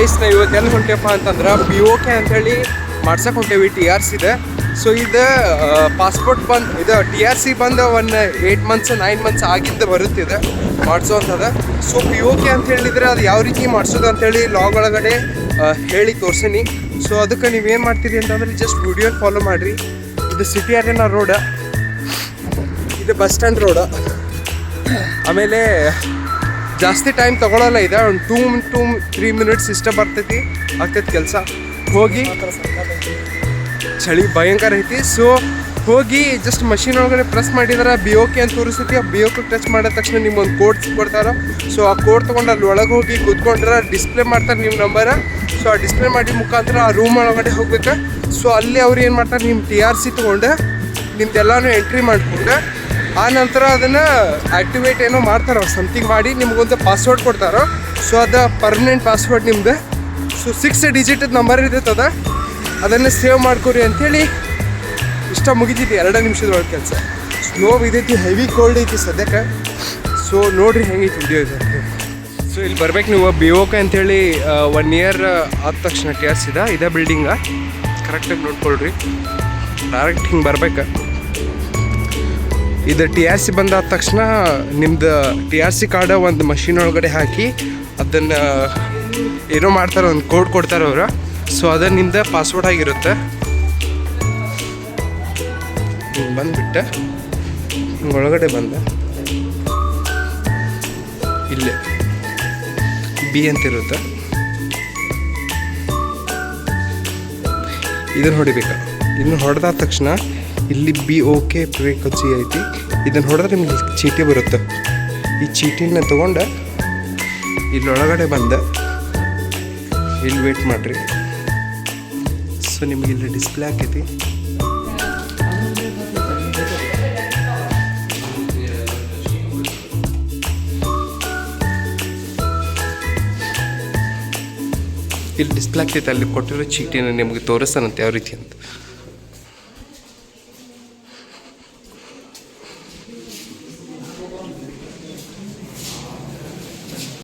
Guys ನಾವು ಇವತ್ತು ಎಲ್ಲಿ ಹೊಂಟೇಪ್ಪ ಅಂತಂದ್ರೆ BOK ಅಂತೇಳಿ ಮಾಡ್ಸಕ್ಕೆ ಹೊಂಟೇವಿ TRC ಇದೆ. ಸೊ ಇದು ಪಾಸ್ಪೋರ್ಟ್ ಬಂದು ಇದು TRC ಬಂದು 8 ಮಂತ್ಸ್ 9 ಮಂತ್ಸ್ ಆಗಿದ್ದು ಬರುತ್ತಿದೆ ಮಾಡಿಸೋವಂಥದ್ದು. ಸೊ BOK ಅಂತ ಹೇಳಿದರೆ ಅದು ಯಾವ ರೀತಿ ಮಾಡಿಸೋದು ಅಂತೇಳಿ ಲಾಗ್ ಒಳಗಡೆ ಹೇಳಿ ತೋರ್ಸೀನಿ. ಸೊ ಅದಕ್ಕೆ ನೀವೇನು ಮಾಡ್ತೀರಿ ಅಂತಂದ್ರೆ ಜಸ್ಟ್ ವಿಡಿಯೋ ಫಾಲೋ ಮಾಡಿರಿ. ಇದು ಸಿಟಿ ಅರೇನಾ ರೋಡ್, ಇದು ಬಸ್ ಸ್ಟ್ಯಾಂಡ್ ರೋಡ್. ಆಮೇಲೆ ಜಾಸ್ತಿ ಟೈಮ್ ತೊಗೊಳ್ಳಲ್ಲ, ಇದೆ ಒಂದು 2-3 ಮಿನಿಟ್ಸ್ ಇಷ್ಟ ಆಗ್ತೈತಿ ಕೆಲಸ. ಹೋಗಿ ಚಳಿ ಭಯಂಕರ ಐತಿ. ಸೊ ಹೋಗಿ ಜಸ್ಟ್ ಮಷಿನ್ ಒಳಗಡೆ ಪ್ರೆಸ್ ಮಾಡಿದ್ರೆ BOK ಅಂತ ತೋರಿಸ್ತೈತಿ. ಆ BOK ಟಚ್ ಮಾಡಿದ ತಕ್ಷಣ ನಿಮ್ಗೊಂದು ಕೋಡ್ ಕೊಡ್ತಾರೆ. ಸೊ ಆ ಕೋಡ್ ತೊಗೊಂಡು ಅಲ್ಲಿ ಒಳಗೆ ಹೋಗಿ ಕೂತ್ಕೊಂಡ್ರೆ ಡಿಸ್ಪ್ಲೇ ಮಾಡ್ತಾರೆ ನಿಮ್ಮ ನಂಬರ. ಸೊ ಆ ಡಿಸ್ಪ್ಲೇ ಮಾಡಿದ ಮುಖಾಂತರ ಆ ರೂಮ್ ಒಳಗಡೆ ಹೋಗ್ಬೇಕು. ಸೊ ಅಲ್ಲಿ ಅವ್ರು ಏನು ಮಾಡ್ತಾರೆ, ನಿಮ್ಮ TRC ತೊಗೊಂಡು ನಿಮ್ದೆಲ್ಲನೂ ಎಂಟ್ರಿ ಮಾಡಿಕೊಂಡು ಆ ನಂತರ ಅದನ್ನು ಆ್ಯಕ್ಟಿವೇಟ್ ಏನೋ ಮಾಡ್ತಾರೆ, ಅವ್ರು ಸಮಥಿಂಗ್ ಮಾಡಿ ನಿಮ್ಗೊಂದು ಪಾಸ್ವರ್ಡ್ ಕೊಡ್ತಾರೆ. ಸೊ ಅದು ಪರ್ಮನೆಂಟ್ ಪಾಸ್ವರ್ಡ್ ನಿಮ್ದು. ಸೊ 6 ಡಿಜಿಟದ ನಂಬರ್ ಇರ್ತದೆ, ಅದನ್ನು ಸೇವ್ ಮಾಡ್ಕೊರಿ ಅಂಥೇಳಿ ಇಷ್ಟ ಮುಗಿತೈತಿ 2 ನಿಮಿಷದೊಳಗೆ ಕೆಲಸ. ಸ್ನೋ ಇದೈತಿ, ಹೆವಿ ಕೋಲ್ಡ್ ಐತಿ ಸದ್ಯಕ್ಕೆ. ಸೊ ನೋಡಿರಿ ಹೆಂಗೈತಿ ವಿಡಿಯೋ ಇದೆ. ಸೊ ಇಲ್ಲಿ ಬರ್ಬೇಕು ನೀವು BOK ಅಂಥೇಳಿ 1 ಇಯರ್ ಆದ ತಕ್ಷಣ TRC ಇದೇ ಬಿಲ್ಡಿಂಗ. ಕರೆಕ್ಟಾಗಿ ನೋಡ್ಕೊಳ್ರಿ, ಡೈರೆಕ್ಟ್ ಹಿಂಗೆ ಬರ್ಬೇಕು. ಇದು TRC ಬಂದಾದ ತಕ್ಷಣ ನಿಮ್ಮದು TRC ಕಾರ್ಡ ಒಂದು ಮಷಿನ್ ಒಳಗಡೆ ಹಾಕಿ ಅದನ್ನು ಏನೋ ಮಾಡ್ತಾರೆ, ಒಂದು ಕೋಡ್ ಕೊಡ್ತಾರೆ ಅವರು. ಸೊ ಅದು ನಿಮ್ದು ಪಾಸ್ವರ್ಡ್ ಆಗಿರುತ್ತೆ. ಹಿಂಗೆ ಬಂದುಬಿಟ್ಟು ಹಿಂಗೆ ಒಳಗಡೆ ಬಂದ ಇಲ್ಲೇ B ಅಂತಿರುತ್ತೆ, ಇದನ್ನು ಹೊಡಿಬೇಕು. ಇದನ್ನು ಹೊಡೆದಾದ ತಕ್ಷಣ ಇಲ್ಲಿ BOK ಪ್ರಿಕಾನ್ಸಿ ಐತಿ. ಇದನ್ನು ಹೊಡೆದ್ರೆ ನಿಮ್ಗೆ ಚೀಟಿ ಬರುತ್ತೆ. ಈ ಚೀಟಿನ ತೊಗೊಂಡು ಇಲ್ಲೊಳಗಡೆ ಬಂದೆ, ಇಲ್ಲಿ ವೇಟ್ ಮಾಡಿರಿ. ಸೊ ನಿಮ್ಗೆ ಇಲ್ಲಿ ಡಿಸ್ಪ್ಲೇ ಆಕೈತಿ. ಇಲ್ಲಿ ಡಿಸ್ಪ್ಲೇ ಆಗ್ತೈತೆ, ಅಲ್ಲಿ ಕೊಟ್ಟಿರೋ ಚೀಟಿನ ನಿಮಗೆ ತೋರಿಸ್ತಾನಂತೆ ಯಾವ ರೀತಿ ಅಂತ.